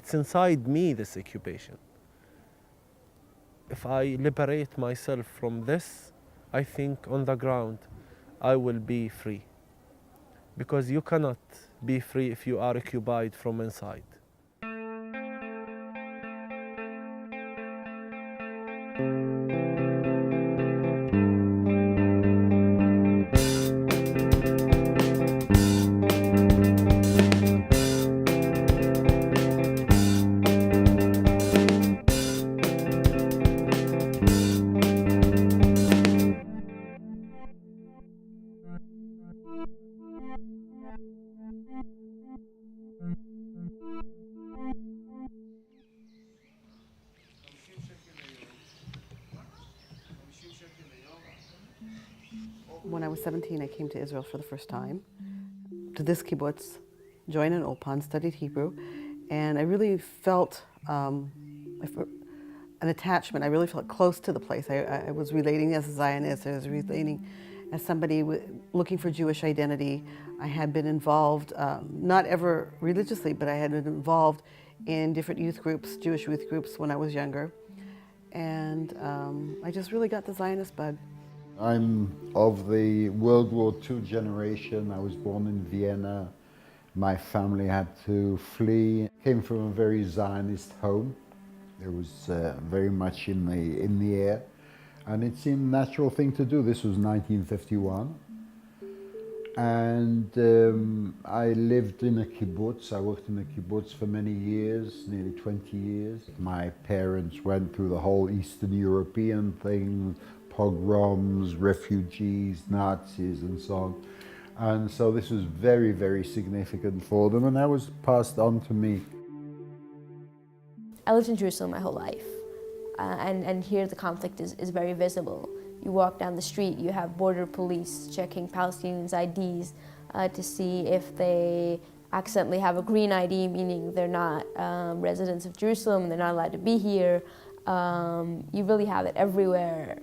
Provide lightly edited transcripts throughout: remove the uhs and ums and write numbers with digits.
It's inside me, this occupation. If I liberate myself from this, I think on the ground I will be free. Because you cannot be free if you are occupied from inside. When I was 17, I came to Israel for the first time, to this kibbutz, joined an Opan, studied Hebrew, and I really felt an attachment. I really felt close to the place. I was relating as a Zionist, I was relating as somebody looking for Jewish identity. I had been involved, not ever religiously, but I had been involved in different youth groups, Jewish youth groups when I was younger. And I just really got the Zionist bug. I'm of the World War II generation. I was born in Vienna. My family had to flee. Came from a very Zionist home. It was very much in the air. And it seemed a natural thing to do. This was 1951. And I lived in a kibbutz. I worked in a kibbutz for many years, nearly 20 years. My parents went through the whole Eastern European thing, pogroms, refugees, Nazis, and so on. And so this was very, very significant for them, and that was passed on to me. I lived in Jerusalem my whole life, and here the conflict is very visible. You walk down the street, you have border police checking Palestinians' IDs to see if they accidentally have a green ID, meaning they're not residents of Jerusalem, they're not allowed to be here. You really have it everywhere.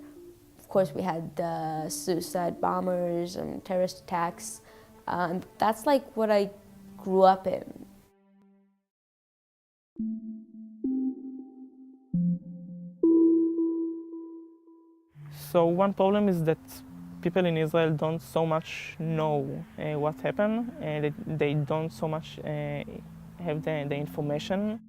Of course, we had suicide bombers and terrorist attacks. And that's like what I grew up in. So one problem is that people in Israel don't so much know what happened, and they don't so much have the information.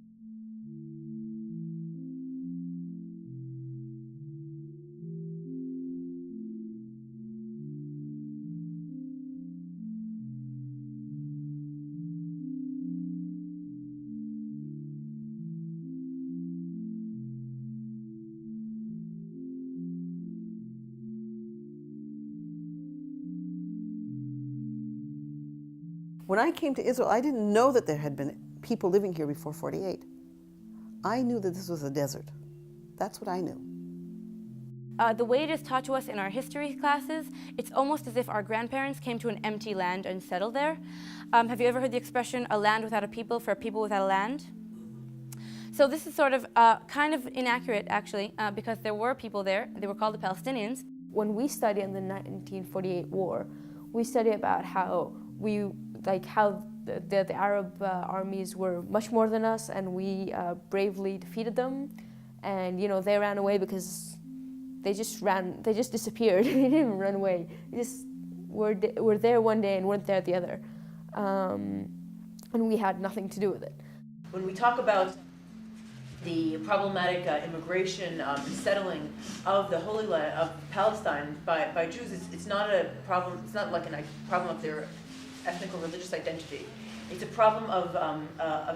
When I came to Israel, I didn't know that there had been people living here before '48. I knew that this was a desert. That's what I knew. The way it is taught to us in our history classes, it's almost as if our grandparents came to an empty land and settled there. Have you ever heard the expression, a land without a people for a people without a land? So this is sort of kind of inaccurate, actually, because there were people there. They were called the Palestinians. When we study in the 1948 war, we study about how the Arab armies were much more than us, and we bravely defeated them. And they ran away because they just disappeared. They didn't even run away. They just were there one day and weren't there the other. And we had nothing to do with it. When we talk about the problematic immigration and settling of the Holy Land of Palestine by Jews, it's not a problem. It's not like a problem of their ethnic or religious identity. It's a problem of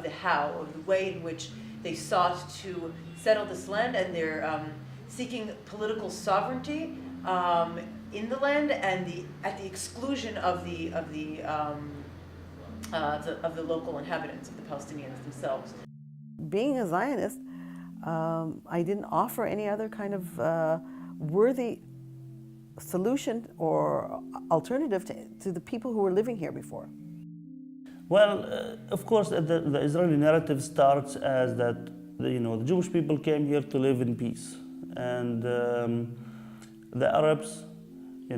the how, of the way in which they sought to settle this land, and they're seeking political sovereignty in the land, and at the exclusion of the local inhabitants, of the Palestinians themselves. Being a Zionist, I didn't offer any other kind of worthy solution or alternative to the people who were living here before. Well, of course, the Israeli narrative starts as that the Jewish people came here to live in peace, and the Arabs, do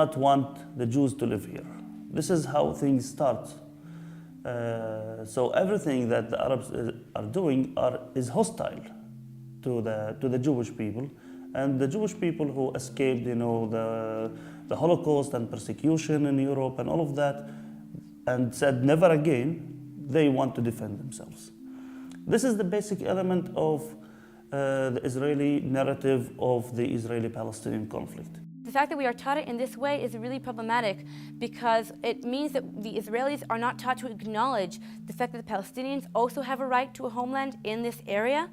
not want the Jews to live here. This is how things start. So everything that the Arabs are doing is hostile to the Jewish people, and the Jewish people who escaped, the Holocaust and persecution in Europe and all of that, and said never again. They want to defend themselves. This is the basic element of the Israeli narrative of the Israeli-Palestinian conflict. The fact that we are taught it in this way is really problematic because it means that the Israelis are not taught to acknowledge the fact that the Palestinians also have a right to a homeland in this area.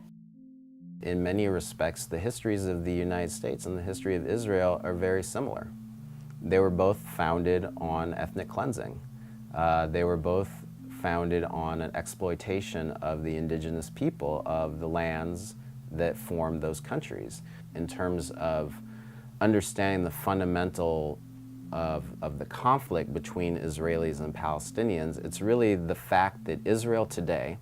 In many respects, the histories of the United States and the history of Israel are very similar. They were both founded on ethnic cleansing. They were both founded on an exploitation of the indigenous people of the lands that formed those countries. In terms of understanding the fundamental of the conflict between Israelis and Palestinians, it's really the fact that Israel today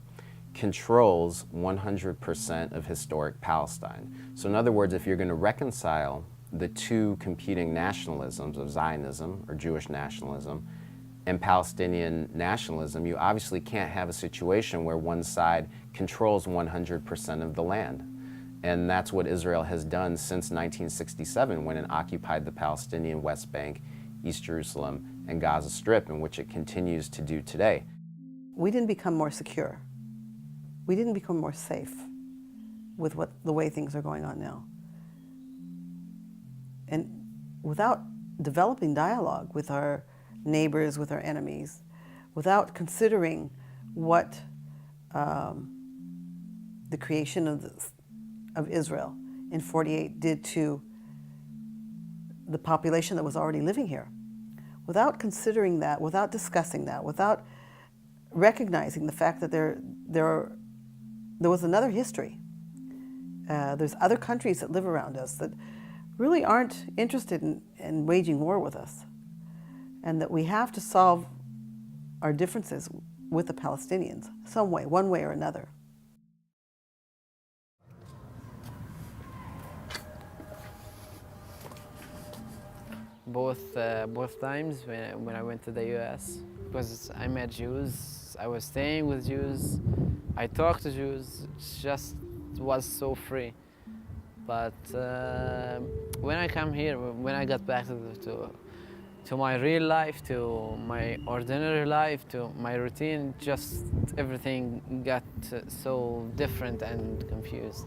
controls 100% of historic Palestine. So in other words, if you're going to reconcile the two competing nationalisms of Zionism, or Jewish nationalism, and Palestinian nationalism, you obviously can't have a situation where one side controls 100% of the land. And that's what Israel has done since 1967 when it occupied the Palestinian West Bank, East Jerusalem, and Gaza Strip, and which it continues to do today. We didn't become more secure. We didn't become more safe with the way things are going on now. And without developing dialogue with our neighbors, with our enemies, without considering what the creation of Israel in 48 did to the population that was already living here. Without considering that, without discussing that, without recognizing the fact that there was another history. There's other countries that live around us that really aren't interested in waging war with us, and that we have to solve our differences with the Palestinians some way, one way or another. Both times when I went to the U.S., because I met Jews, I was staying with Jews, I talked to Jews, it just was so free. But when I come here, when I got back to my real life, to my ordinary life, to my routine, just everything got so different and confused.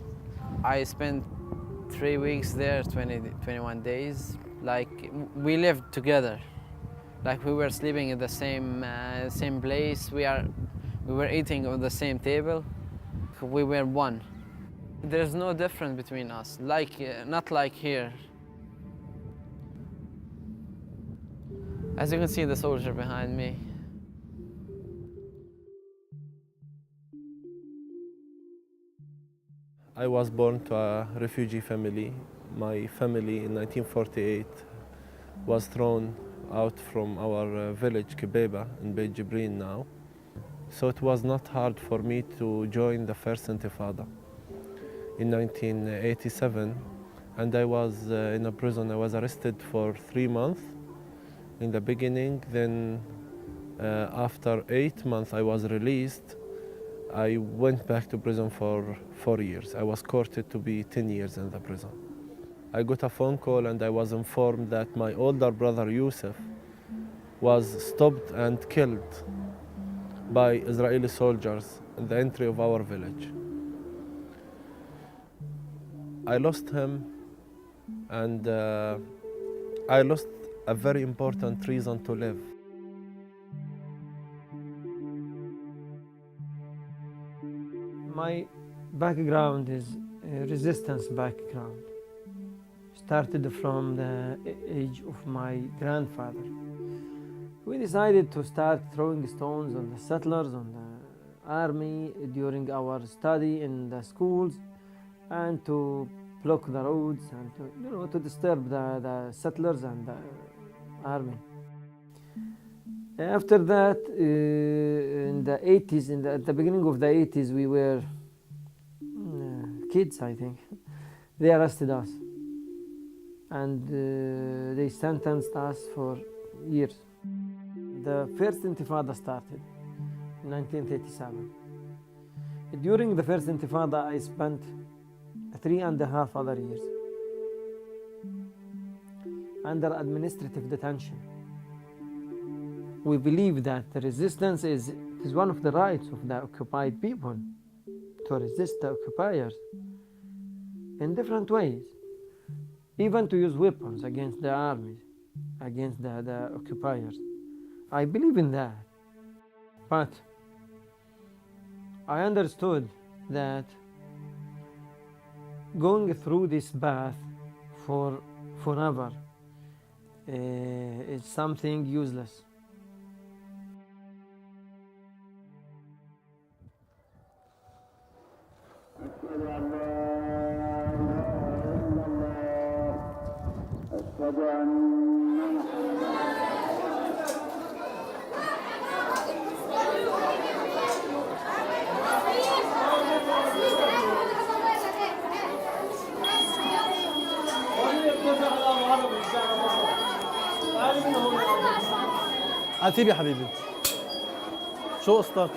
I spent 3 weeks there, 21 days. Like, we lived together. Like, we were sleeping in the same place. We were eating on the same table. We were one. There's no difference between us, not like here. As you can see, the soldier behind me. I was born to a refugee family. My family in 1948 was thrown out from our village, Kibeba, in Beit Jibrin now. So it was not hard for me to join the first Intifada in 1987. And I was in a prison. I was arrested for 3 months in the beginning. Then after 8 months, I was released. I went back to prison for 4 years. I was courted to be 10 years in the prison. I got a phone call and I was informed that my older brother Yusuf was stopped and killed by Israeli soldiers at the entry of our village. I lost him, and I lost a very important reason to live. My background is a resistance background. Started from the age of my grandfather. We decided to start throwing stones on the settlers, on the army during our study in the schools, and to block the roads and to disturb the settlers and the army. After that, in the 80s, at the beginning of the 80s, we were kids, I think. They arrested us and they sentenced us for years. The first Intifada started 1937. During the first Intifada, I spent 3.5 other years under administrative detention. We believe that the resistance is one of the rights of the occupied people to resist the occupiers in different ways, even to use weapons against the armies, against the occupiers. I believe in that. But I understood that going through this path forever is something useless. عتيب يا حبيبي شو قصتك؟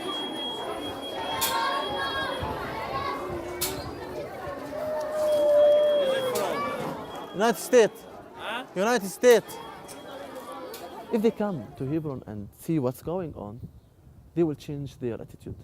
United States. United States. If they come to Hebron and see what's going on, they will change their attitude.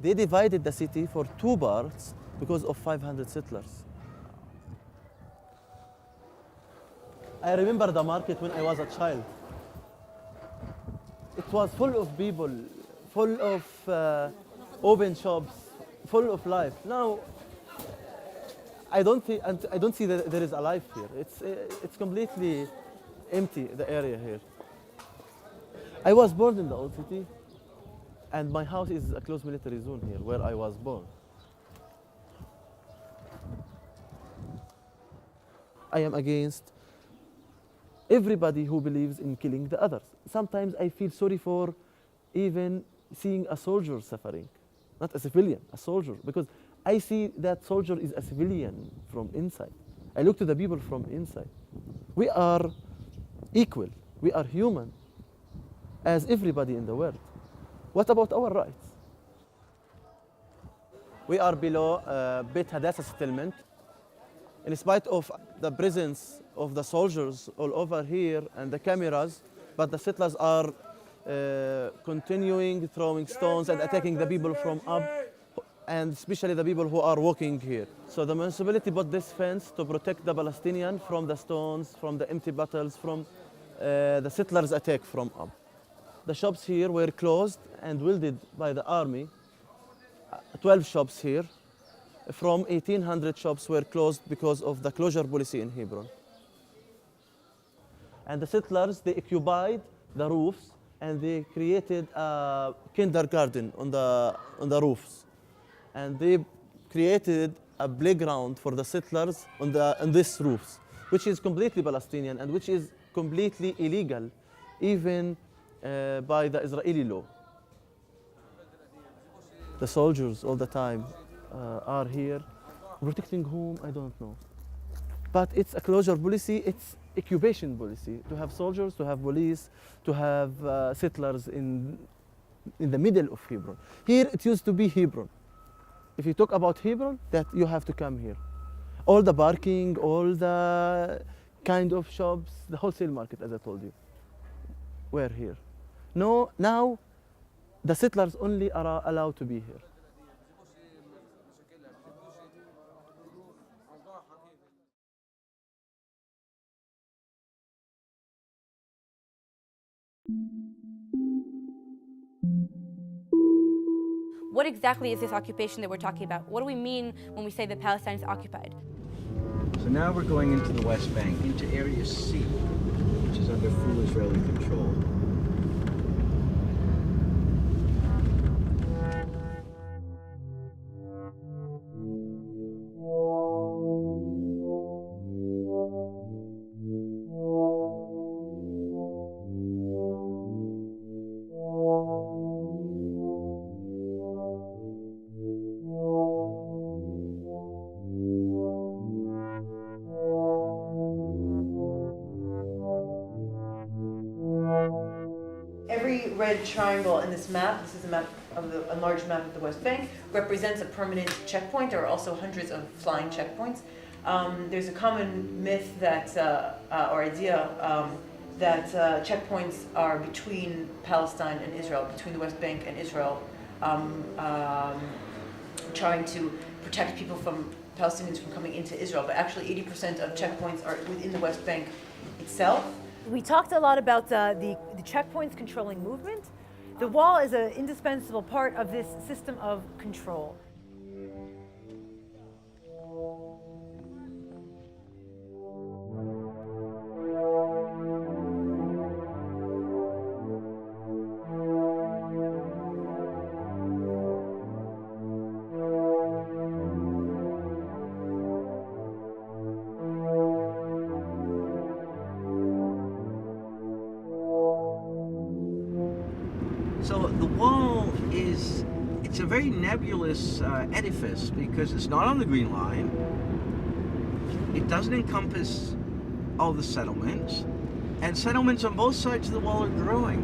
They divided the city for 2 parts because of 500 settlers. I remember the market when I was a child. It was full of people, full of open shops, full of life. Now, I don't see that there is a life here. It's completely empty, the area here. I was born in the old city, and my house is a close military zone here, where I was born. I am against everybody who believes in killing the others. Sometimes I feel sorry for even seeing a soldier suffering, not a civilian, a soldier, because I see that soldier is a civilian from inside. I look to the people from inside. We are equal, we are human, as everybody in the world. What about our rights? We are below Beit Hadassah settlement. In spite of the presence of the soldiers all over here and the cameras, but the settlers are continuing throwing stones and attacking the people from up, and especially the people who are walking here. So the municipality put this fence to protect the Palestinians from the stones, from the empty bottles, from the settlers' attack from up. The shops here were closed and welded by the army. 12 shops here from 1,800 shops were closed because of the closure policy in Hebron. And the settlers, they occupied the roofs and they created a kindergarten on the roofs. And they created a playground for the settlers on these roofs, which is completely Palestinian and which is completely illegal, even by the Israeli law. The soldiers all the time are here, protecting whom, I don't know. But it's a closure policy, it's occupation policy, to have soldiers, to have police, to have settlers in the middle of Hebron. Here it used to be Hebron. If you talk about Hebron, that you have to come here. All the parking, all the kind of shops, the wholesale market, as I told you, were here. No, now the settlers only are allowed to be here. What exactly is this occupation that we're talking about? What do we mean when we say that Palestine is occupied? So now we're going into the West Bank, into Area C, which is under full Israeli control. Every red triangle in this map, this is a map of a large map of the West Bank, represents a permanent checkpoint. There are also hundreds of flying checkpoints. There's a common myth that, or idea, that checkpoints are between Palestine and Israel, between the West Bank and Israel, trying to protect people from Palestinians from coming into Israel. But actually 80% of checkpoints are within the West Bank itself. We talked a lot about the checkpoints controlling movement. The wall is an indispensable part of this system of control. So the wall it's a very nebulous edifice because it's not on the Green Line. It doesn't encompass all the settlements, and settlements on both sides of the wall are growing.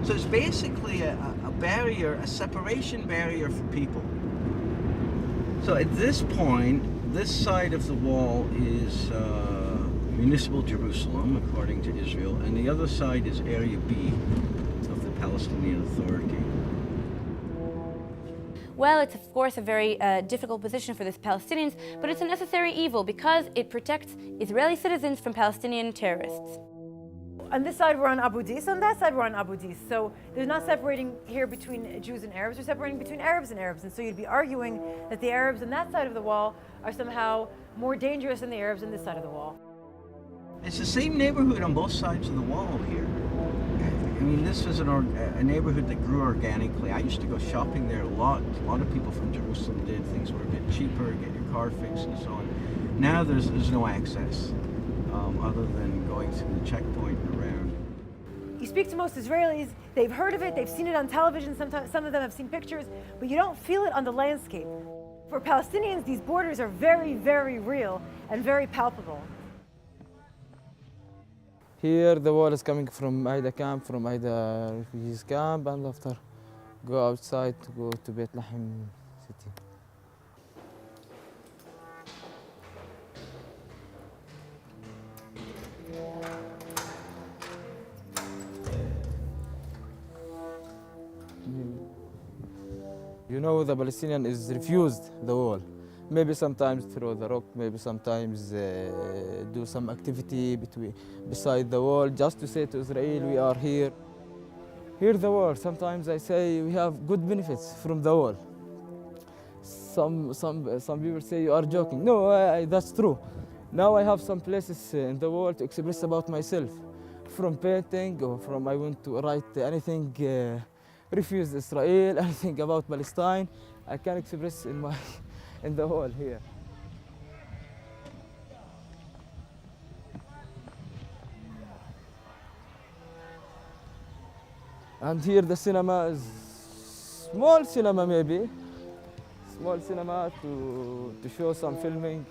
So it's basically a barrier, a separation barrier for people. So at this point, this side of the wall is municipal Jerusalem, according to Israel, and the other side is Area B of the Palestinian Authority. Well, it's of course a very difficult position for the Palestinians, but it's a necessary evil because it protects Israeli citizens from Palestinian terrorists. On this side we're on Abu Dis, on that side we're on Abu Dis. So they're not separating here between Jews and Arabs, they're separating between Arabs and Arabs. And so you'd be arguing that the Arabs on that side of the wall are somehow more dangerous than the Arabs on this side of the wall. It's the same neighborhood on both sides of the wall here. I mean, this is a neighborhood that grew organically. I used to go shopping there a lot. A lot of people from Jerusalem did. Things were a bit cheaper, get your car fixed and so on. Now there's no access other than going through the checkpoint and around. You speak to most Israelis, they've heard of it, they've seen it on television, sometimes some of them have seen pictures, but you don't feel it on the landscape. For Palestinians, these borders are very, very real and very palpable. Here the wall is coming from Aida camp, from Aida refugees camp, and after go outside to go to Bethlehem city. You know, the Palestinian is refused the wall. Maybe sometimes throw the rock, maybe sometimes do some activity beside the wall, just to say to Israel, we are here. Here the wall, sometimes I say we have good benefits from the wall. Some people say you are joking. No, that's true. Now I have some places in the wall to express about myself. From painting or from I want to write anything, refuse Israel, anything about Palestine, I can express in the wall here. And here the cinema is small cinema maybe, small cinema to show some filming.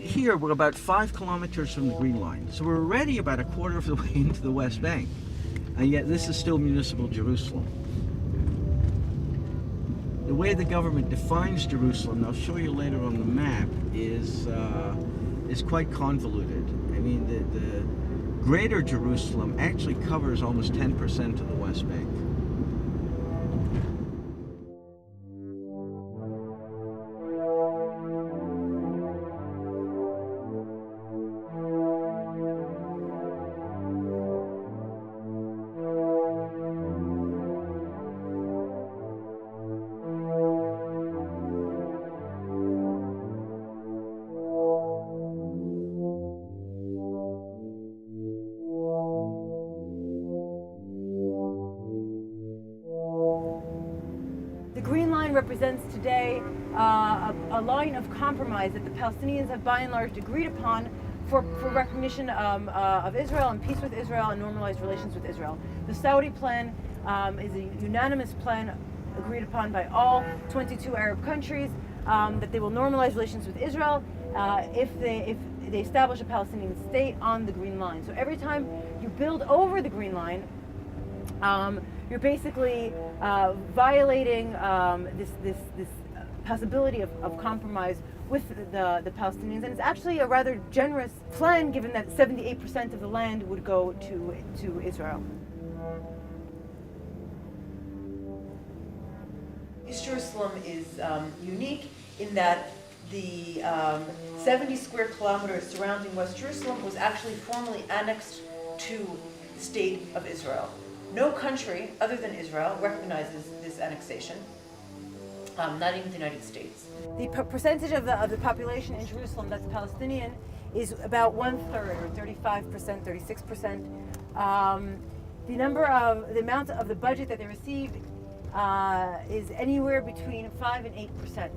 here we're about 5 kilometers from the Green Line, so we're already about a quarter of the way into the West Bank, and yet this is still municipal Jerusalem. The way the government defines Jerusalem, and I'll show you later on the map, is quite convoluted. I mean, the greater Jerusalem actually covers almost 10% of the West Bank. Represents today a line of compromise that the Palestinians have by and large agreed upon for recognition of Israel and peace with Israel and normalized relations with Israel. The Saudi plan is a unanimous plan agreed upon by all 22 Arab countries that they will normalize relations with Israel if they establish a Palestinian state on the Green Line. So every time you build over the Green Line, you're basically violating this possibility of compromise with the Palestinians, and it's actually a rather generous plan given that 78% of the land would go to Israel. East Jerusalem is unique in that the 70 square kilometers surrounding West Jerusalem was actually formally annexed to the state of Israel. No country other than Israel recognizes this annexation, not even the United States. The percentage of the population in Jerusalem that's Palestinian is about 1/3, or 35%, 36%. The amount of the budget that they receive is anywhere between 5 and 8%.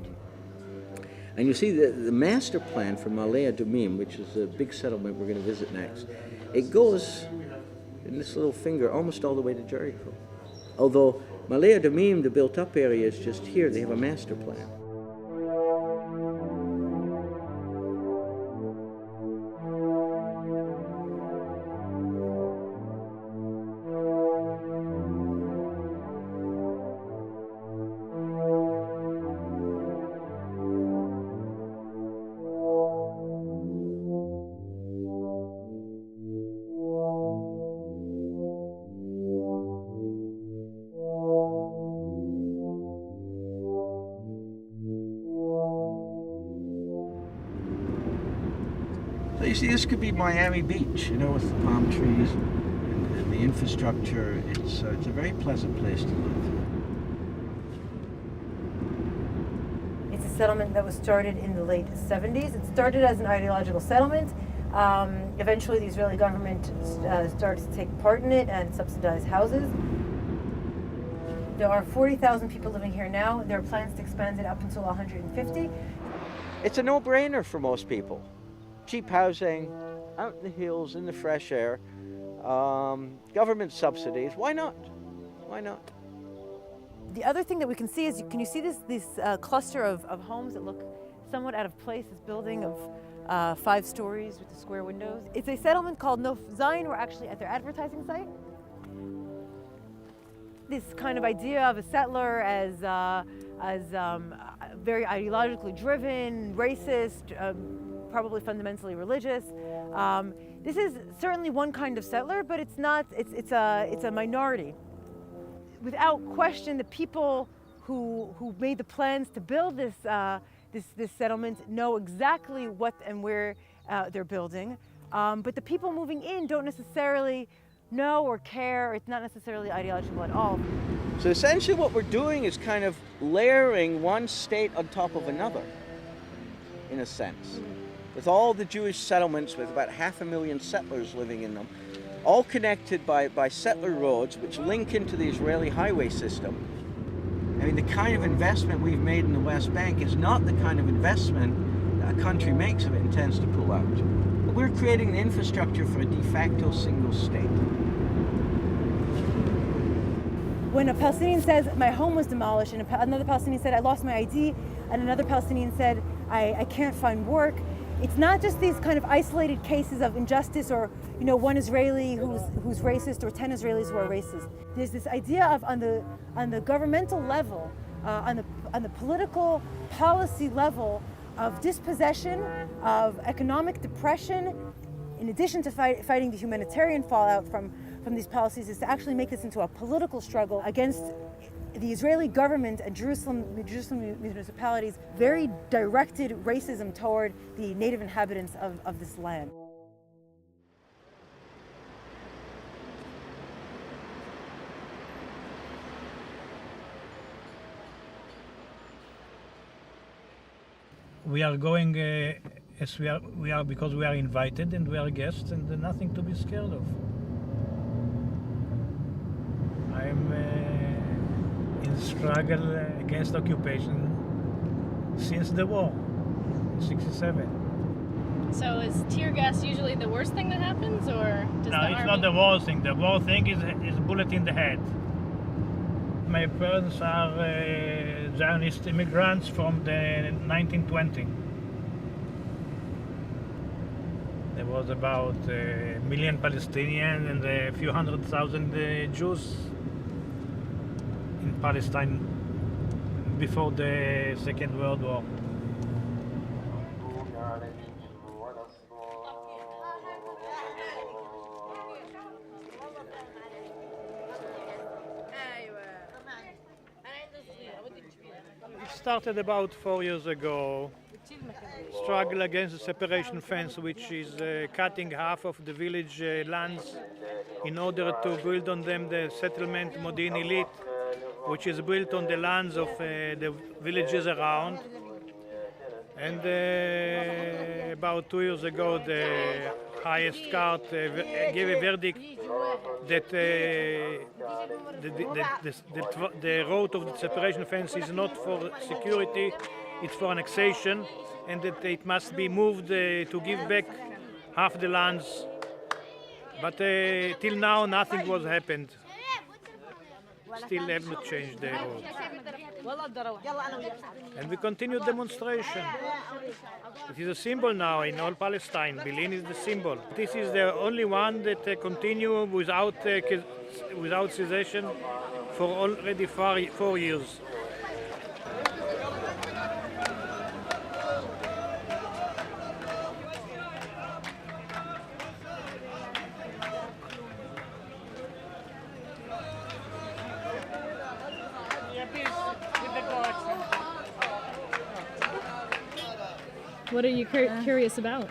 And you see the master plan for Ma'ale Adumim, which is a big settlement we're going to visit next, it goes in this little finger almost all the way to Jericho. Although Ma'ale Adumim, the built-up area, is just here. They have a master plan. So you see, this could be Miami Beach, you know, with the palm trees and the infrastructure. It's a very pleasant place to live. It's a settlement that was started in the late 70s. It started as an ideological settlement. Eventually, the Israeli government started to take part in it and subsidize houses. There are 40,000 people living here now. There are plans to expand it up until 150. It's a no-brainer for most people. Cheap housing, out in the hills, in the fresh air, government subsidies. Why not? Why not? The other thing that we can see is, can you see this cluster of homes that look somewhat out of place? This building of 5 stories with the square windows. It's a settlement called Nof Zion. We're actually at their advertising site. This kind of idea of a settler as very ideologically driven, racist, probably fundamentally religious. This is certainly one kind of settler, but it's not. It's a minority. Without question, the people who made the plans to build this settlement know exactly what and where they're building, but the people moving in don't necessarily know or care. It's not necessarily ideological at all. So essentially what we're doing is kind of layering one state on top of another, in a sense. With all the Jewish settlements with about 500,000 settlers living in them, all connected by settler roads which link into the Israeli highway system. I mean, the kind of investment we've made in the West Bank is not the kind of investment that a country makes if it intends to pull out. But we're creating the infrastructure for a de facto single state. When a Palestinian says, my home was demolished, and another Palestinian said, I lost my ID, and another Palestinian said, I can't find work, it's not just these kind of isolated cases of injustice or, you know, one Israeli who's racist or 10 Israelis who are racist. There's this idea of on the governmental level, on the political policy level, of dispossession, of economic depression, in addition to fighting the humanitarian fallout from these policies, is to actually make this into a political struggle against the Israeli government and Jerusalem municipalities' very directed racism toward the native inhabitants of this land. We are going as we are because we are invited and we are guests, and nothing to be scared of. I'm in struggle against occupation since the war, in '67. So is tear gas usually the worst thing that happens, or does no, the it's army... not the worst thing. The worst thing is bullet in the head. My parents are Zionist immigrants from the 1920. There was about 1 million Palestinians and a few 100,000 Jews in Palestine before the Second World War. It started about 4 years ago. Struggle against the separation fence, which is cutting half of the village lands in order to build on them the settlement Modi'in Illit, which is built on the lands of the villages around. And about 2 years ago, the highest court gave a verdict that the road of the separation fence is not for security, it's for annexation, and that it must be moved to give back half the lands. But till now, nothing was happened. Still have not changed the road. And we continue demonstration. It is a symbol now in all Palestine. Bilin is the symbol. This is the only one that continue without cessation for already 4 years. What are you curious about?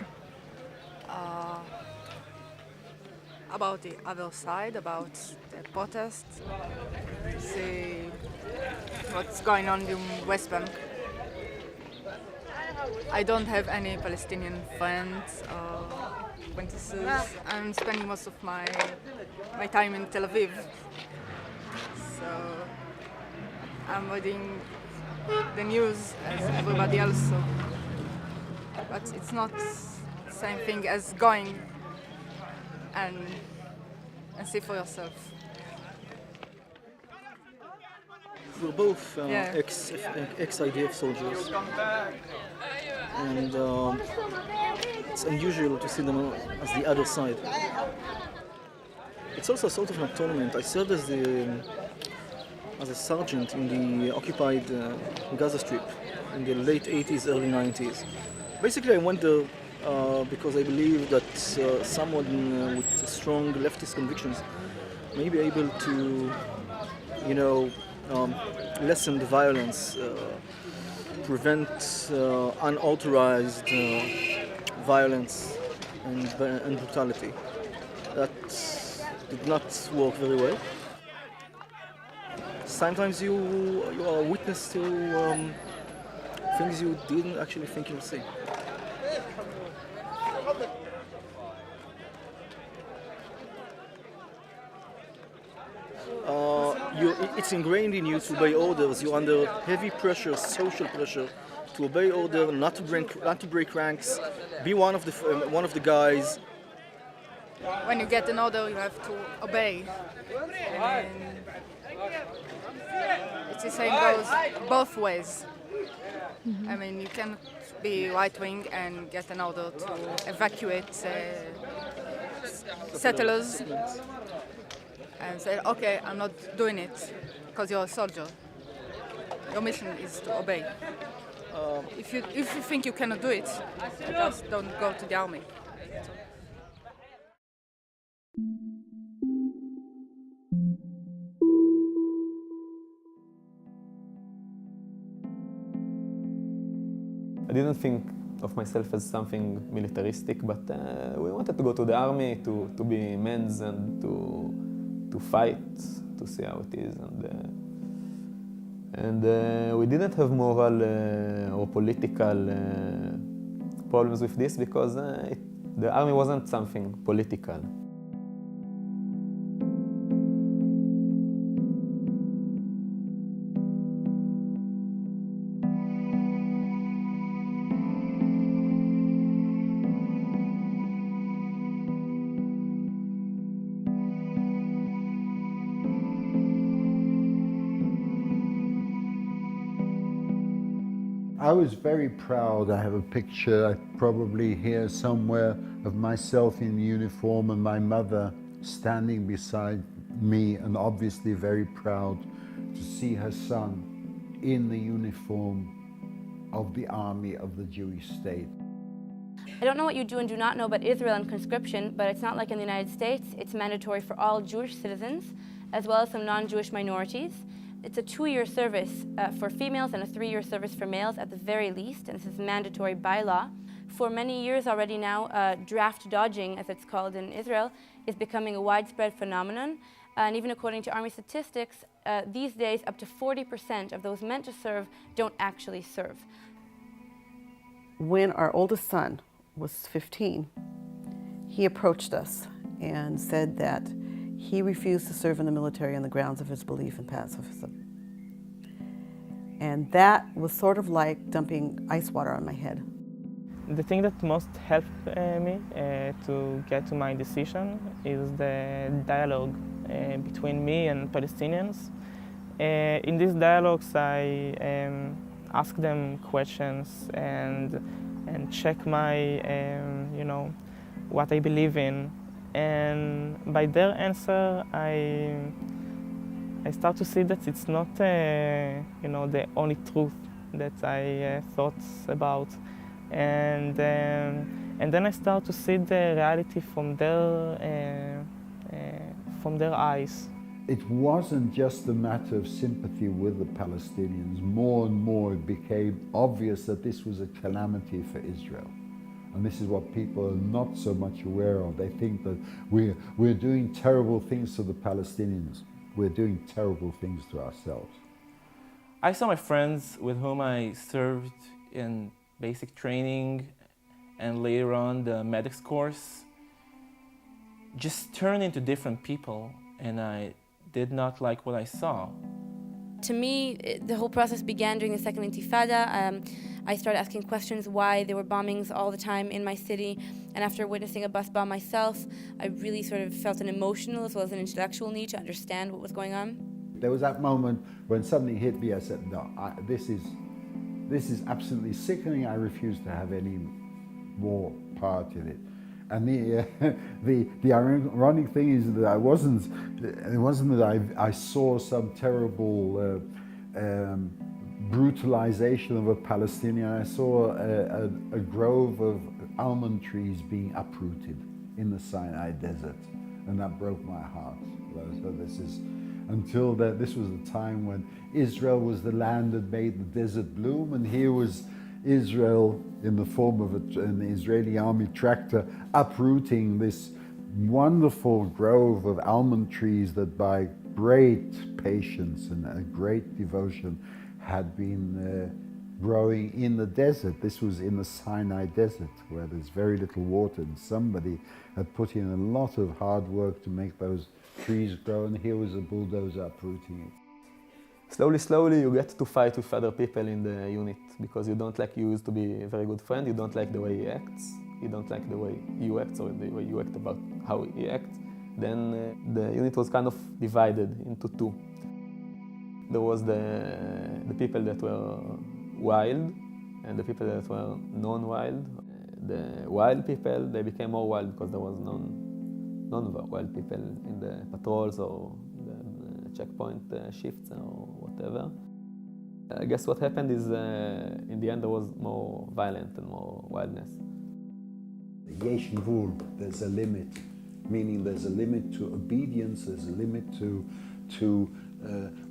About the other side, about the protests, see what's going on in West Bank. I don't have any Palestinian friends or acquaintances. I'm spending most of my time in Tel Aviv. So I'm reading the news as everybody else. So. But it's not the same thing as going and see for yourself. We're both ex-IDF soldiers, and it's unusual to see them as the other side. It's also sort of an atonement. I served as a sergeant in the occupied Gaza Strip in the late 80s, early 90s. Basically, I went there because I believe that someone with strong leftist convictions may be able to, lessen the violence, prevent unauthorized violence and brutality. That did not work very well. Sometimes you are a witness to things you didn't actually think you'll see. It's ingrained in you to obey orders. You're under heavy pressure, social pressure, to obey order, not to break ranks, be one of the guys. When you get an order, you have to obey. And it's the same goes both ways. I mean, you cannot be right-wing and get an order to evacuate settlers and say, okay, I'm not doing it because you're a soldier. Your mission is to obey. If you think you cannot do it, just don't go to the army. I didn't think of myself as something militaristic, but we wanted to go to the army, to be men and to fight, to see how it is. And we didn't have moral or political problems with this because the army wasn't something political. I was very proud. I have a picture, probably here somewhere, of myself in uniform and my mother standing beside me, and obviously very proud to see her son in the uniform of the army of the Jewish state. I don't know what you do and do not know about Israel and conscription, but it's not like in the United States. It's mandatory for all Jewish citizens, as well as some non-Jewish minorities. It's a 2-year service for females and a 3-year service for males at the very least, and this is mandatory by law. For many years already now, draft dodging, as it's called in Israel, is becoming a widespread phenomenon. And even according to Army statistics, these days up to 40% of those meant to serve don't actually serve. When our oldest son was 15, he approached us and said that he refused to serve in the military on the grounds of his belief in pacifism. And that was sort of like dumping ice water on my head. The thing that most helped me to get to my decision is the dialogue between me and Palestinians. In these dialogues, I ask them questions and check my, what I believe in. And by their answer, I start to see that it's not, the only truth that I thought about. And then I start to see the reality from their eyes. It wasn't just a matter of sympathy with the Palestinians. More and more it became obvious that this was a calamity for Israel. And this is what people are not so much aware of. They think that we're doing terrible things to the Palestinians. We're doing terrible things to ourselves. I saw my friends with whom I served in basic training and later on the medics course just turn into different people, and I did not like what I saw. To me, the whole process began during the Second Intifada. I started asking questions why there were bombings all the time in my city, and after witnessing a bus bomb myself, I really sort of felt an emotional as well as an intellectual need to understand what was going on. There was that moment when something hit me. I said, no, this is absolutely sickening. I refuse to have any more part in it. And the ironic thing is that it wasn't that I saw some terrible brutalization of a Palestinian. I saw a grove of almond trees being uprooted in the Sinai desert, and that broke my heart. So this was the time when Israel was the land that made the desert bloom, and here was Israel in the form of an Israeli army tractor uprooting this wonderful grove of almond trees that by great patience and a great devotion had been growing in the desert. This was in the Sinai desert where there's very little water, and somebody had put in a lot of hard work to make those trees grow, and here was a bulldozer uprooting it. Slowly you get to fight with other people in the unit because you don't like you used to be a very good friend, you don't like the way he acts, you don't like the way you act or the way you act about how he acts. Then the unit was kind of divided into two. There was the people that were wild, and the people that were non-wild, the wild people, they became more wild because there was non-wild people in the patrols or the checkpoint shifts or whatever. I guess what happened is, in the end, there was more violence and more wildness. Yeshin rule, there's a limit, meaning there's a limit to obedience, there's a limit to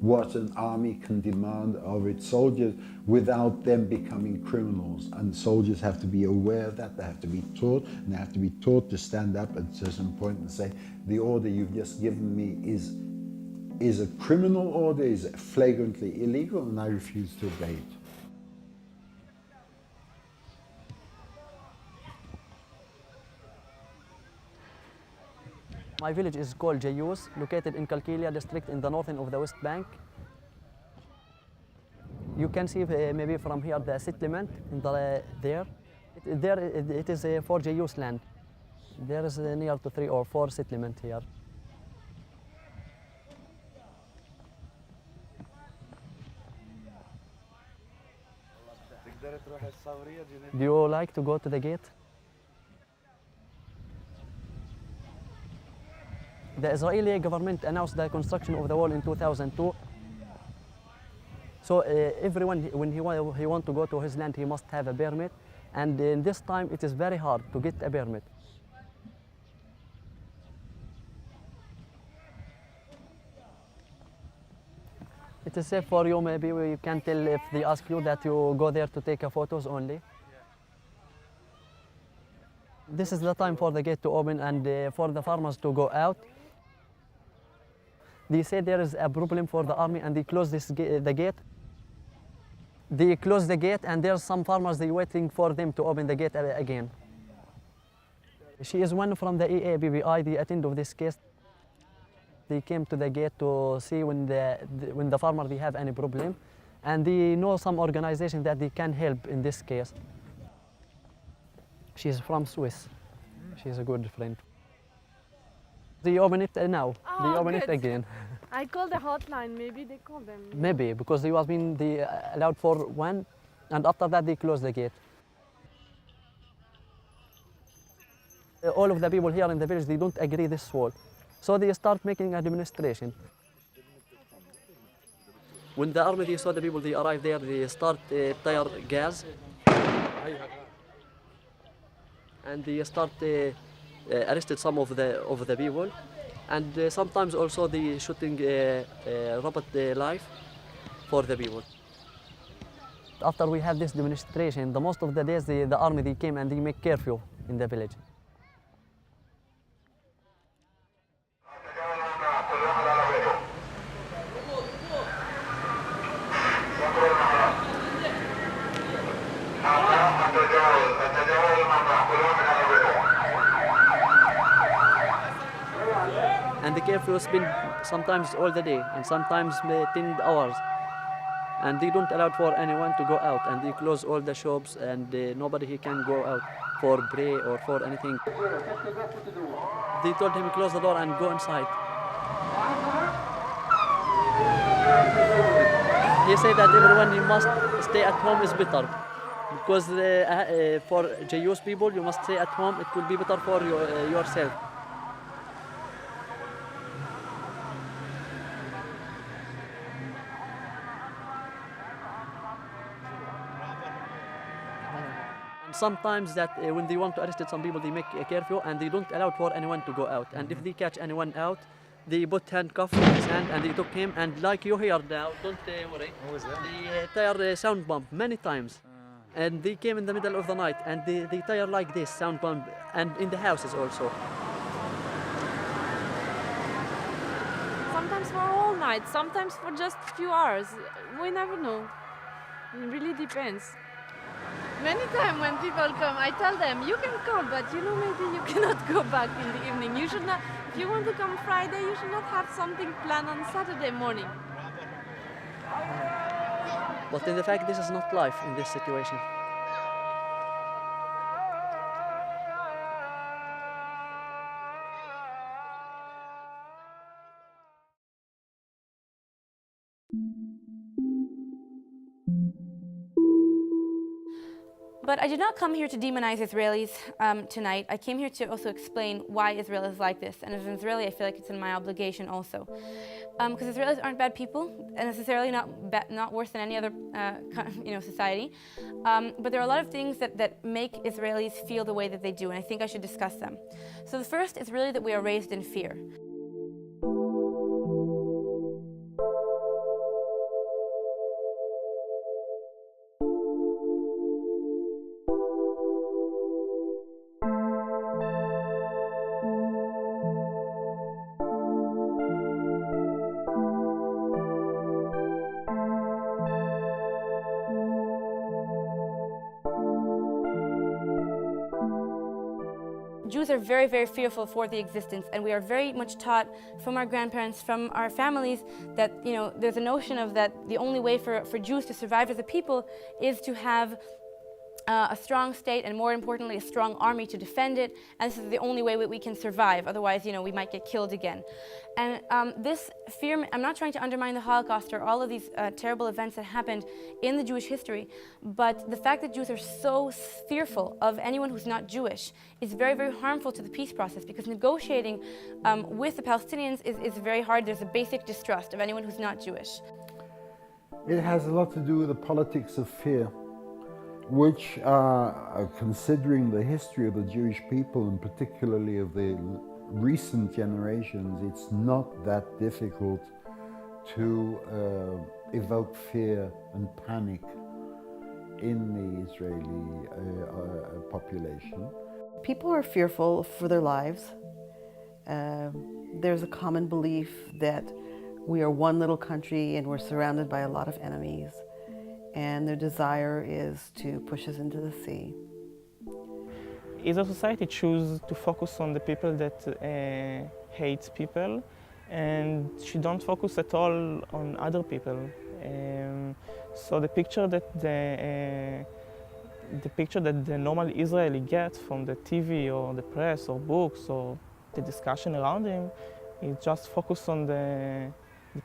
what an army can demand of its soldiers without them becoming criminals. And soldiers have to be aware of that, they have to be taught, and they have to be taught to stand up at a certain point and say, the order you've just given me is a criminal order, is flagrantly illegal, and I refuse to obey it. My village is called Jayus, located in Kalkilia district in the northern of the West Bank. You can see maybe from here the settlement in there. It is for Jayus land. There is near to 3 or 4 settlements here. Do you like to go to the gate? The Israeli government announced the construction of the wall in 2002. So everyone, when he wants to go to his land, he must have a permit. And in this time, it is very hard to get a permit. It is safe for you, maybe you can tell if they ask you that you go there to take photos only. This is the time for the gate to open and for the farmers to go out. They say there is a problem for the army and they close the gate. They close the gate and there's some farmers, they waiting for them to open the gate again. She is one from the EABBI, the attendant of this case. They came to the gate to see when the farmer they have any problem, and they know some organization that they can help in this case. She's from Swiss. She's a good friend. They open it now. Oh, they open good. it again. I called the hotline. Maybe they call them. Maybe because they was been allowed for 1, and after that they close the gate. All of the people here in the village, they don't agree this wall. So they start making a demonstration. When the army they saw the people, they arrived there, they start tear gas. And they start arrested some of the people. And sometimes also they shooting robot life for the people. After we had this demonstration, the most of the days the army they came and they make curfew in the village. And the curfew has been sometimes all the day and sometimes 10 hours. And they don't allow for anyone to go out, and they close all the shops and nobody can go out for pray or for anything. They told him close the door and go inside. He said that everyone you must stay at home is better. Because for Jewish people, you must stay at home. It will be better for yourself. And sometimes that when they want to arrest some people, they make a curfew and they don't allow for anyone to go out. And if they catch anyone out, they put handcuffs in his hand and they took him. And like you hear now, don't worry. What was that? They tire sound bomb many times. And they came in the middle of the night and they tire like this, sound bomb, and in the houses also. Sometimes for a whole night, sometimes for just a few hours. We never know. It really depends. Many times when people come, I tell them, you can come, but you know, maybe you cannot go back in the evening. You should not, if you want to come Friday, you should not have something planned on Saturday morning. But in the fact, this is not life in this situation. But I did not come here to demonize Israelis tonight. I came here to also explain why Israel is like this. And as an Israeli, I feel like it's in my obligation also. Because Israelis aren't bad people, and necessarily not worse than any other society. But there are a lot of things that make Israelis feel the way that they do, and I think I should discuss them. So the first is really that we are raised in fear. Jews are very, very fearful for the existence, and we are very much taught from our grandparents, from our families, that there's a notion of that the only way for Jews to survive as a people is to have a strong state, and more importantly, a strong army to defend it, and this is the only way we can survive. Otherwise, we might get killed again. And this fear, I'm not trying to undermine the Holocaust or all of these terrible events that happened in the Jewish history, but the fact that Jews are so fearful of anyone who's not Jewish is very, very harmful to the peace process, because negotiating with the Palestinians is very hard. There's a basic distrust of anyone who's not Jewish. It has a lot to do with the politics of fear, which, considering the history of the Jewish people, and particularly of the recent generations, it's not that difficult to evoke fear and panic in the Israeli population. People are fearful for their lives. There's a common belief that we are one little country and we're surrounded by a lot of enemies, and their desire is to push us into the sea. Israel society chooses to focus on the people that hate people, and she don't focus at all on other people. So the picture that the normal Israeli gets from the TV or the press or books or the discussion around him is just focus on the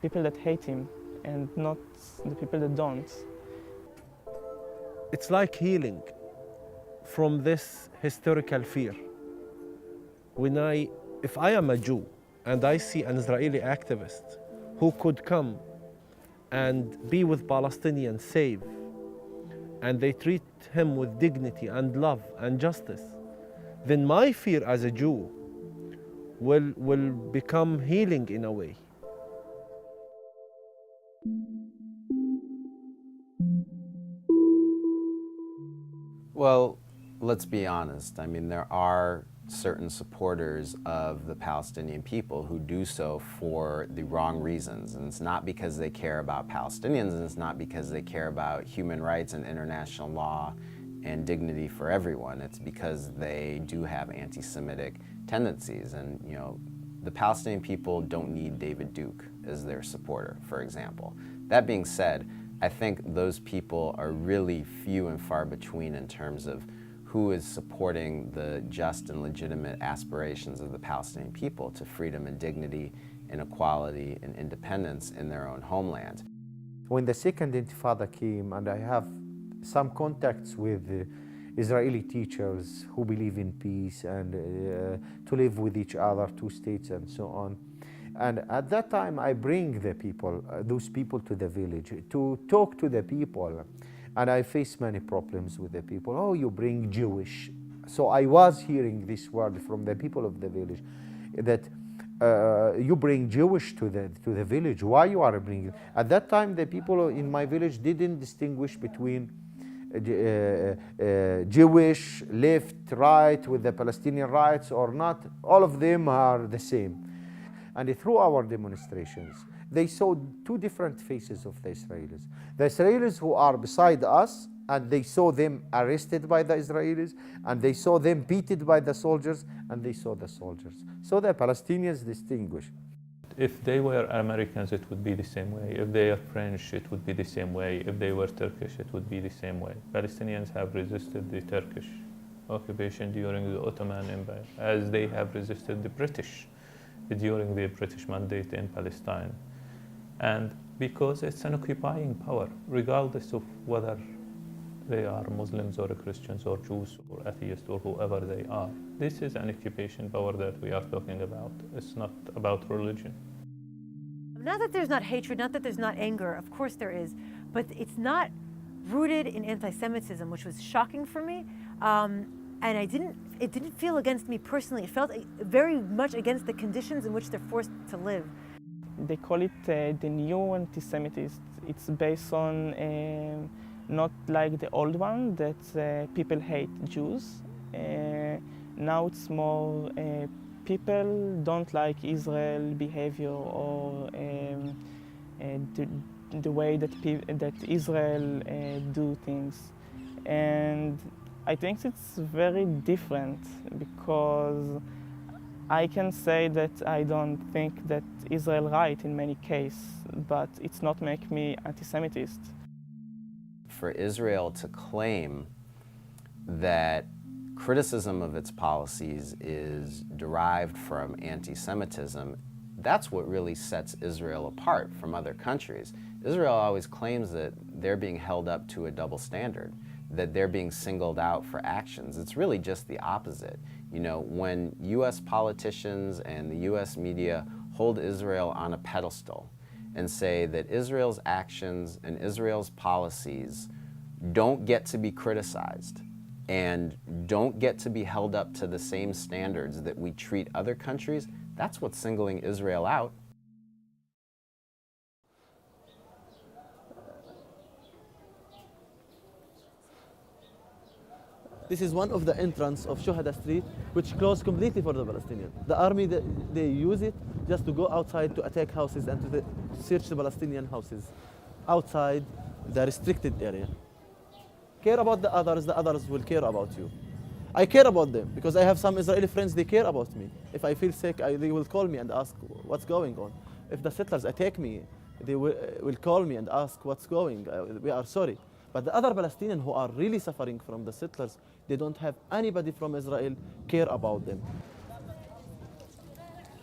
people that hate him and not the people that don't. It's like healing from this historical fear. If I am a Jew and I see an Israeli activist who could come and be with Palestinians safe, and they treat him with dignity and love and justice, then my fear as a Jew will become healing in a way. Well, let's be honest. I mean, there are certain supporters of the Palestinian people who do so for the wrong reasons. And it's not because they care about Palestinians, and it's not because they care about human rights and international law and dignity for everyone. It's because they do have anti-Semitic tendencies. And, the Palestinian people don't need David Duke as their supporter, for example. That being said, I think those people are really few and far between in terms of who is supporting the just and legitimate aspirations of the Palestinian people to freedom and dignity and equality and independence in their own homeland. When the second Intifada came, and I have some contacts with Israeli teachers who believe in peace and to live with each other, two states and so on. And at that time, I bring the people, those people to the village to talk to the people. And I face many problems with the people. Oh, you bring Jewish. So I was hearing this word from the people of the village, that you bring Jewish to the village. Why you are bringing? At that time, the people in my village didn't distinguish between Jewish, left, right, with the Palestinian rights or not. All of them are the same. And through our demonstrations, they saw two different faces of the Israelis. The Israelis who are beside us, and they saw them arrested by the Israelis, and they saw them beaten by the soldiers, and they saw the soldiers. So the Palestinians distinguish. If they were Americans, it would be the same way. If they are French, it would be the same way. If they were Turkish, it would be the same way. Palestinians have resisted the Turkish occupation during the Ottoman Empire, as they have resisted the British during the British mandate in Palestine. And because it's an occupying power, regardless of whether They are Muslims or Christians or Jews or atheists or whoever they are. This is an occupation power that we are talking about. It's not about religion. Not that there's not hatred, not that there's not anger, of course there is, but it's not rooted in anti-Semitism, which was shocking for me. And it didn't feel against me personally. It felt very much against the conditions in which they're forced to live. They call it the new anti-Semitism. It's based on not like the old one that people hate Jews. Now it's more people don't like Israel behavior or the way that Israel do things. And I think it's very different because I can say that I don't think that Israel right in many cases, but it's not make me anti-Semitist. For Israel to claim that criticism of its policies is derived from anti-Semitism, that's what really sets Israel apart from other countries. Israel always claims that they're being held up to a double standard, that they're being singled out for actions. It's really just the opposite. You know, when US politicians and the US media hold Israel on a pedestal and say that Israel's actions and Israel's policies don't get to be criticized and don't get to be held up to the same standards that we treat other countries, that's what's singling Israel out. This is one of the entrance of Shuhada Street, which closed completely for the Palestinians. The army, they use it just to go outside to attack houses and to search the Palestinian houses outside the restricted area. Care about the others will care about you. I care about them because I have some Israeli friends, they care about me. If I feel sick, they will call me and ask what's going on. If the settlers attack me, they will call me and ask what's going. We are sorry. But the other Palestinians who are really suffering from the settlers, they don't have anybody from Israel care about them.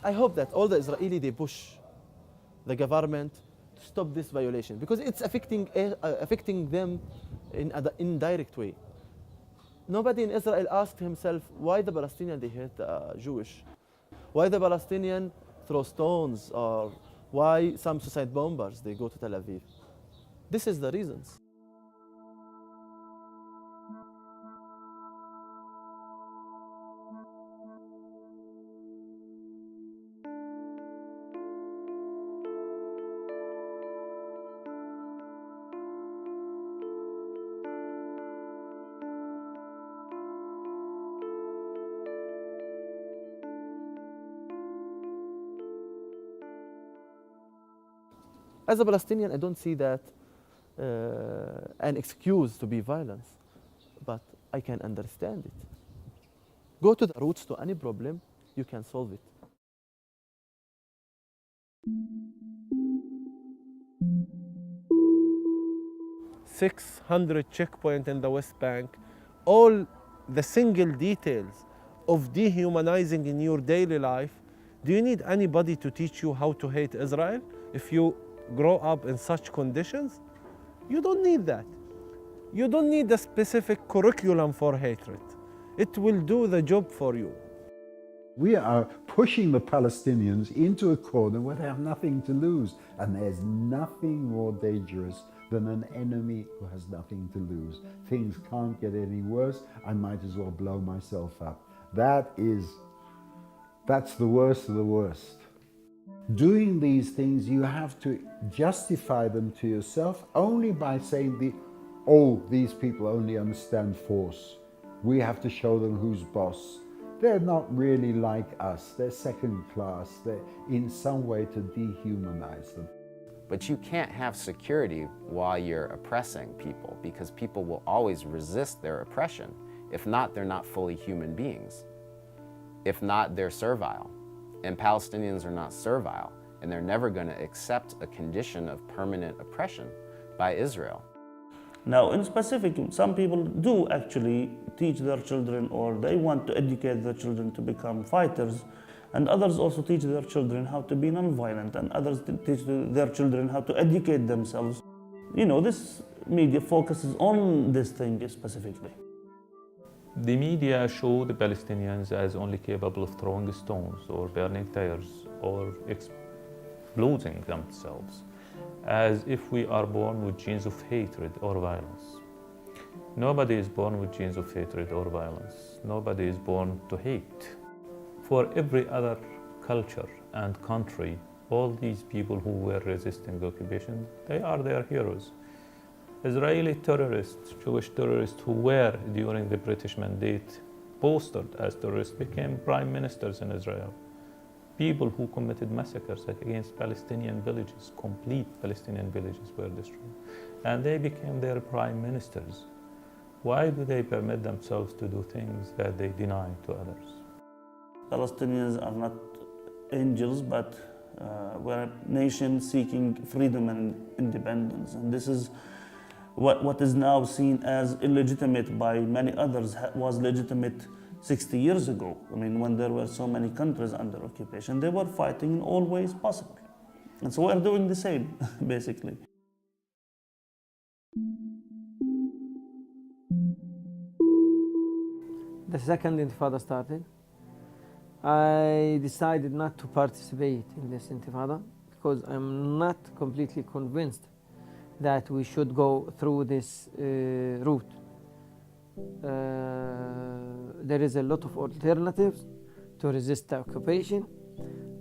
I hope that all the Israeli, they push the government to stop this violation because it's affecting them in an indirect way. Nobody in Israel asked himself why the Palestinians, they hate Jewish, why the Palestinians throw stones, or why some suicide bombers, they go to Tel Aviv. This is the reasons. As a Palestinian, I don't see that an excuse to be violent, but I can understand it. Go to the roots to any problem, you can solve it. .600 checkpoints in the West Bank, all the single details of dehumanizing in your daily life. Do you need anybody to teach you how to hate Israel? If you grow up in such conditions, you don't need that. You don't need a specific curriculum for hatred. It will do the job for you. We are pushing the Palestinians into a corner where they have nothing to lose. And there's nothing more dangerous than an enemy who has nothing to lose. Things can't get any worse. I might as well blow myself up. That's the worst of the worst. Doing these things, you have to justify them to yourself only by saying, these people only understand force. We have to show them who's boss. They're not really like us. They're second class. They're in some way to dehumanize them. But you can't have security while you're oppressing people, because people will always resist their oppression. If not, they're not fully human beings. If not, they're servile. And Palestinians are not servile, and they're never going to accept a condition of permanent oppression by Israel. Now, in specific, some people do actually teach their children, or they want to educate their children to become fighters, and others also teach their children how to be non-violent, and others teach their children how to educate themselves. You know, this media focuses on this thing specifically. The media show the Palestinians as only capable of throwing stones or burning tires or exploding themselves, as if we are born with genes of hatred or violence. Nobody is born with genes of hatred or violence. Nobody is born to hate. For every other culture and country, all these people who were resisting the occupation, they are their heroes. Israeli terrorists, Jewish terrorists who were during the British mandate posted as terrorists became prime ministers in Israel. People who committed massacres against Palestinian villages, complete Palestinian villages were destroyed, and they became their prime ministers. Why do they permit themselves to do things that they deny to others? Palestinians are not angels, but we're a nation seeking freedom and independence. And this is what is now seen as illegitimate by many others was legitimate 60 years ago. I mean, when there were so many countries under occupation, they were fighting in all ways possible. And so we're doing the same, basically. The second Intifada started. I decided not to participate in this Intifada because I'm not completely convinced that we should go through this route. There is a lot of alternatives to resist the occupation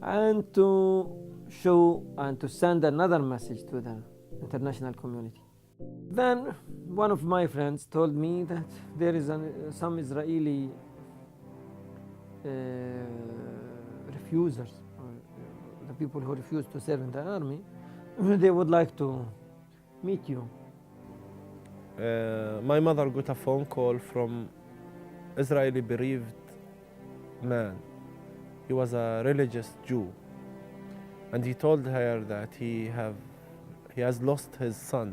and to show and to send another message to the international community. Then one of my friends told me that there is some Israeli refusers, or the people who refuse to serve in the army, they would like to meet you. My mother got a phone call from Israeli bereaved man. He was a religious Jew, and he told her that he has lost his son.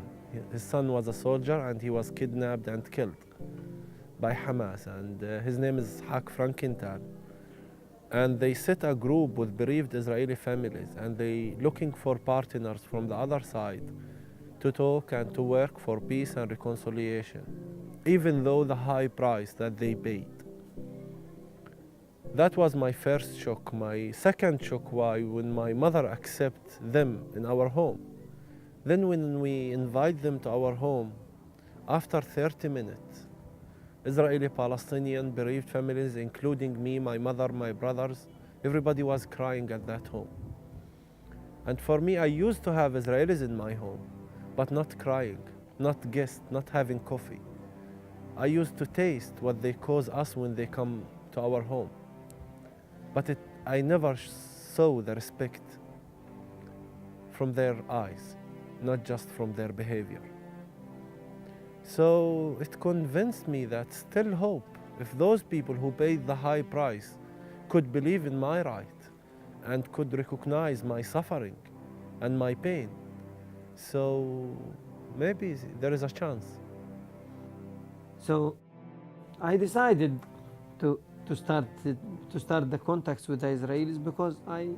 His son was a soldier and he was kidnapped and killed by Hamas, and his name is Hak Frankenthal. And they set a group with bereaved Israeli families, and they looking for partners from the other side to talk and to work for peace and reconciliation, even though the high price that they paid. That was my first shock. My second shock was when my mother accepted them in our home. Then when we invite them to our home, after 30 minutes, Israeli Palestinian bereaved families, including me, my mother, my brothers, everybody was crying at that home. And for me, I used to have Israelis in my home, but not crying, not guests, not having coffee. I used to taste what they cause us when they come to our home. But I never saw the respect from their eyes, not just from their behavior. So it convinced me that still hope, if those people who paid the high price could believe in my right and could recognize my suffering and my pain, so maybe there is a chance. So I decided to start the contacts with the Israelis because I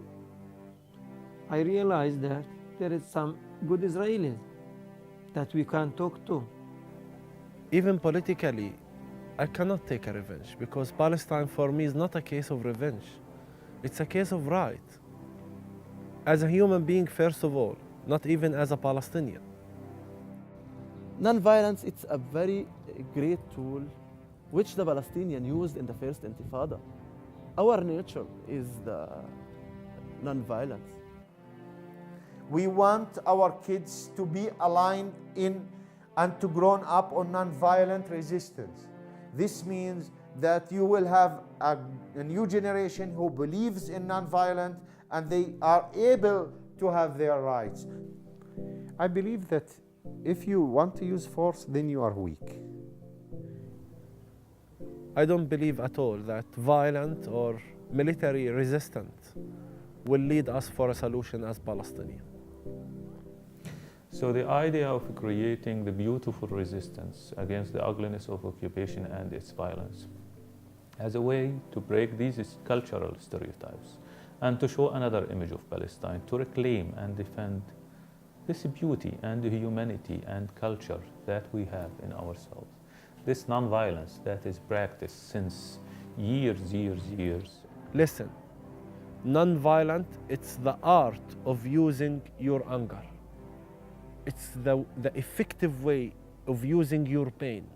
realized that there is some good Israelis that we can talk to. Even politically, I cannot take a revenge, because Palestine for me is not a case of revenge. It's a case of right. As a human being, first of all, not even as a Palestinian. Non-violence, it's a very great tool which the Palestinians used in the first Intifada. Our nature is the non-violence. We want our kids to be aligned in and to grow up on non-violent resistance. This means that you will have a new generation who believes in non-violent and they are able to have their rights. I believe that if you want to use force, then you are weak. I don't believe at all that violent or military resistance will lead us for a solution as Palestinians. So the idea of creating the beautiful resistance against the ugliness of occupation and its violence as a way to break these cultural stereotypes and to show another image of Palestine, to reclaim and defend this beauty and humanity and culture that we have in ourselves. This non-violence that is practiced since years. Listen, non-violent, it's the art of using your anger. It's the effective way of using your pain.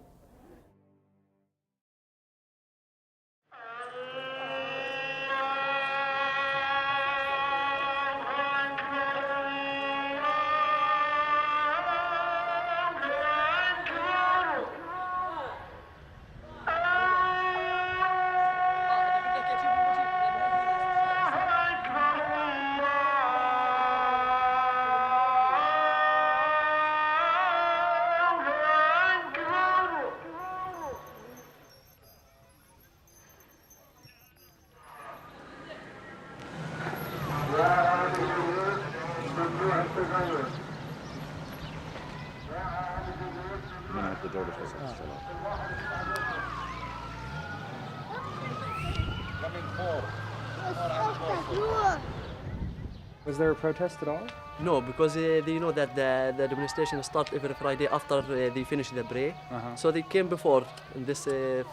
Was there a protest at all? No, because they know that the demonstration starts every Friday after they finish the prayer. So they came before this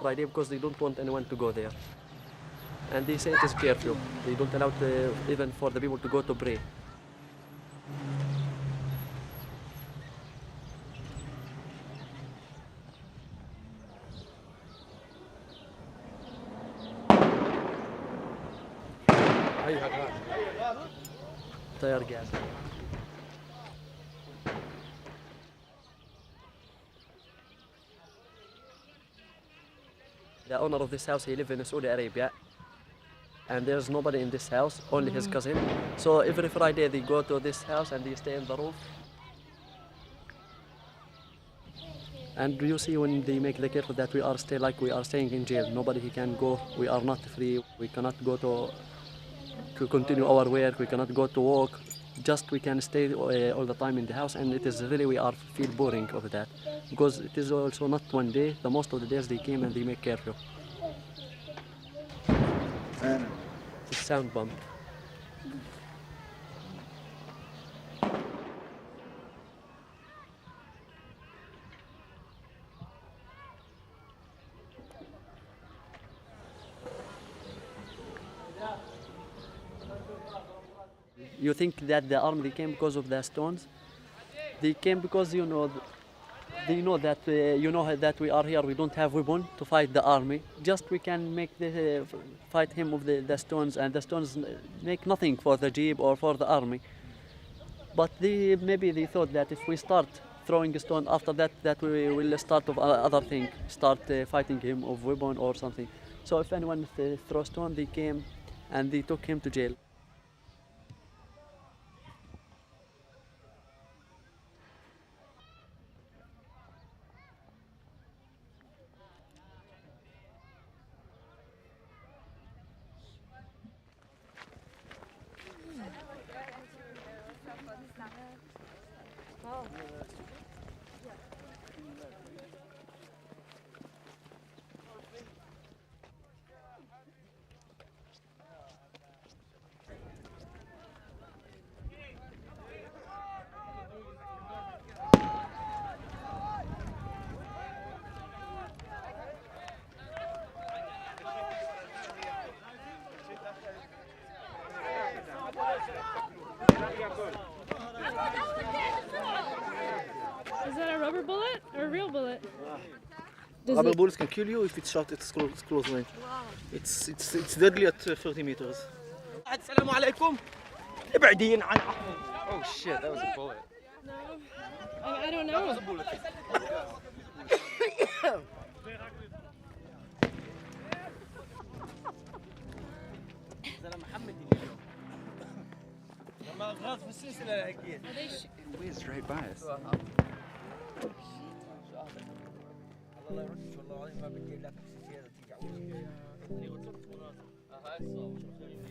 Friday because they don't want anyone to go there. And they say it is curfew. They don't allow even for the people to go to pray. Tire gas. The owner of this house, he lives in Saudi Arabia, and there's nobody in this house, only his cousin. So every Friday they go to this house and they stay in the roof. And you see when they make the curfew that we are stay like we are staying in jail. Nobody can go. We are not free. We cannot go to continue our work. We cannot go to work. Just we can stay all the time in the house, and it is really we are feel boring of that because it is also not one day. The most of the days they came and they make curfew. It's a sound bomb. You think that the army came because of the stones? They came because they know that that we are here. We don't have weapon to fight the army. Just we can make fight him with the stones, and the stones make nothing for the jeep or for the army. But maybe they thought that if we start throwing a stone after that we will start of other thing, start fighting him of weapon or something. So if anyone throw stone, they came and they took him to jail. Is that a rubber bullet or a real bullet? Rubber bullets can kill you if it's shot at close range. It's deadly at 30 meters. Assalamu alaikum. ابعدين عن Oh shit, that was a bullet. No. I don't know. That was a bullet. Whizzed right by us.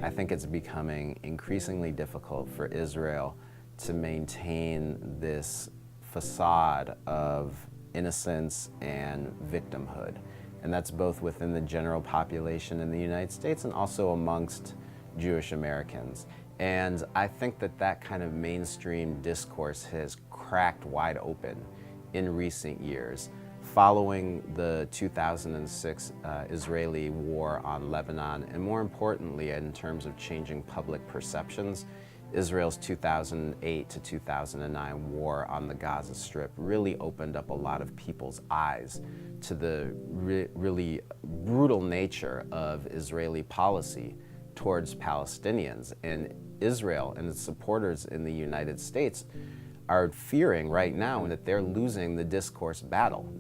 I think it's becoming increasingly difficult for Israel to maintain this facade of innocence and victimhood. And that's both within the general population in the United States and also amongst Jewish Americans. And I think that that kind of mainstream discourse has cracked wide open in recent years. Following the 2006 Israeli war on Lebanon, and more importantly, in terms of changing public perceptions, Israel's 2008 to 2009 war on the Gaza Strip really opened up a lot of people's eyes to the really brutal nature of Israeli policy towards Palestinians. And Israel and its supporters in the United States are fearing right now that they're losing the discourse battle.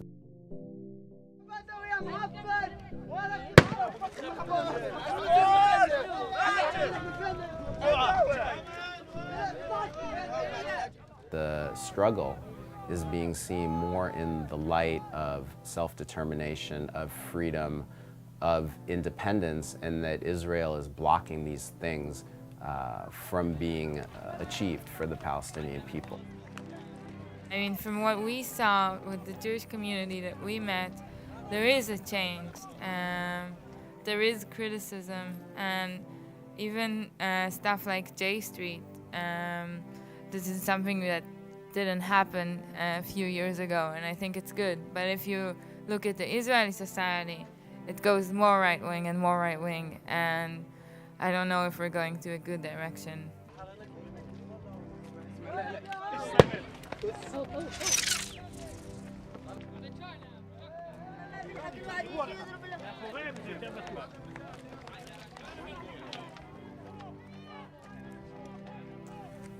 The struggle is being seen more in the light of self-determination, of freedom, of independence, and that Israel is blocking these things from being achieved for the Palestinian people. I mean, from what we saw with the Jewish community that we met, there is a change. There is criticism, and even stuff like J Street. This is something that didn't happen a few years ago, and I think it's good. But if you look at the Israeli society, it goes more right-wing and more right-wing, and I don't know if we're going to a good direction.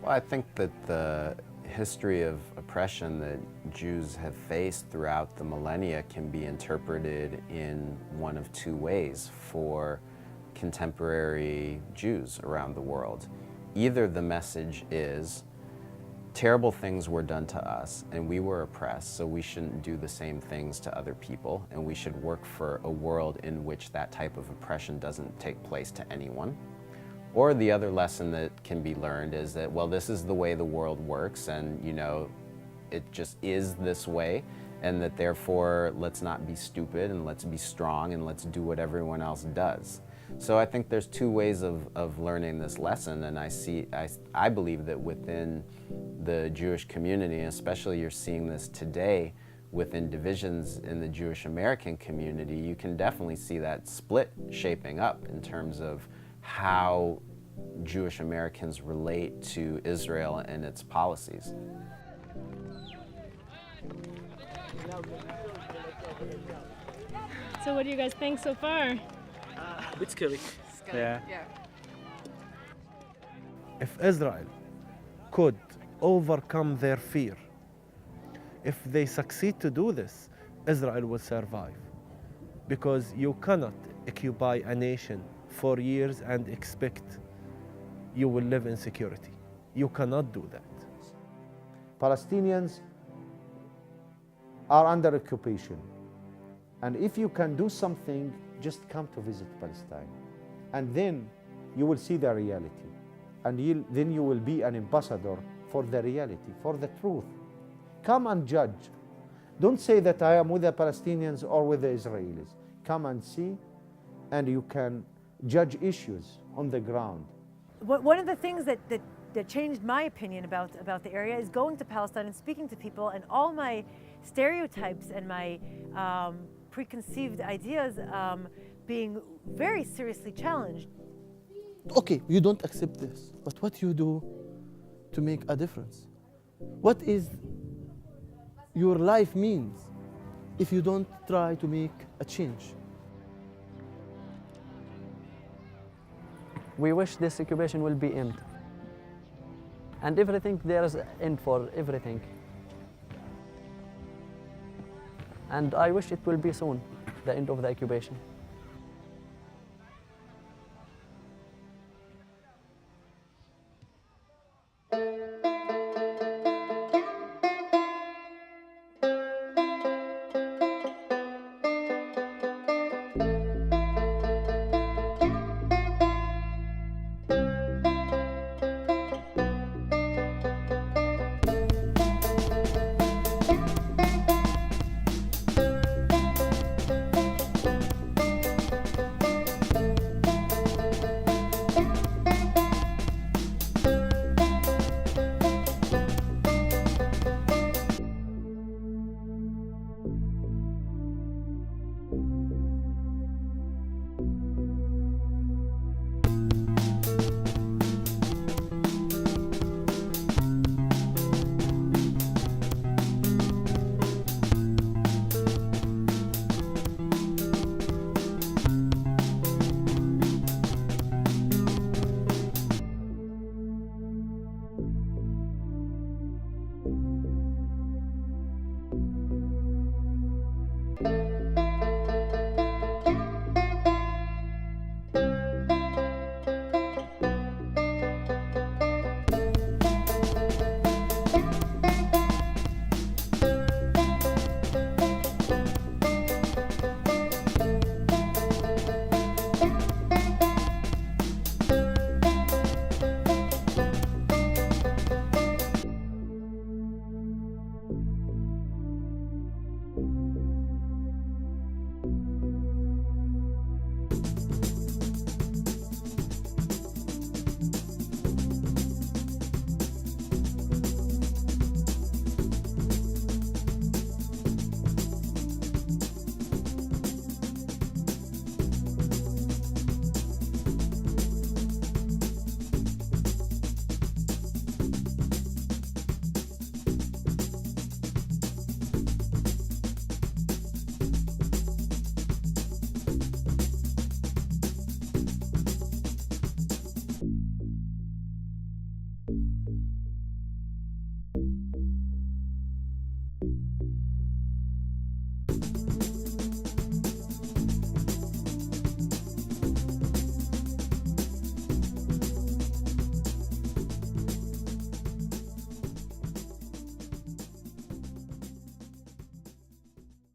Well, I think that the history of oppression that Jews have faced throughout the millennia can be interpreted in one of two ways for contemporary Jews around the world. Either the message is, terrible things were done to us and we were oppressed, so we shouldn't do the same things to other people, and we should work for a world in which that type of oppression doesn't take place to anyone. Or the other lesson that can be learned is that, well, this is the way the world works, and you know, it just is this way, and that therefore let's not be stupid and let's be strong and let's do what everyone else does. So I think there's two ways of learning this lesson, and I believe that within the Jewish community, especially you're seeing this today within divisions in the Jewish American community, you can definitely see that split shaping up in terms of how Jewish Americans relate to Israel and its policies. So what do you guys think so far? A bit scary. Yeah. If Israel could overcome their fear, if they succeed to do this, Israel will survive. Because you cannot occupy a nation for years and expect you will live in security. You cannot do that. Palestinians are under occupation. And if you can do something, just come to visit Palestine. And then you will see the reality. And then you will be an ambassador for the reality, for the truth. Come and judge. Don't say that I am with the Palestinians or with the Israelis. Come and see, and you can judge issues on the ground. One of the things that changed my opinion about the area is going to Palestine and speaking to people, and all my stereotypes and my preconceived ideas being very seriously challenged. Okay, you don't accept this, but what you do to make a difference? What is your life means if you don't try to make a change? We wish this occupation will be end. And everything, there is an end for everything. And I wish it will be soon, the end of the occupation. you.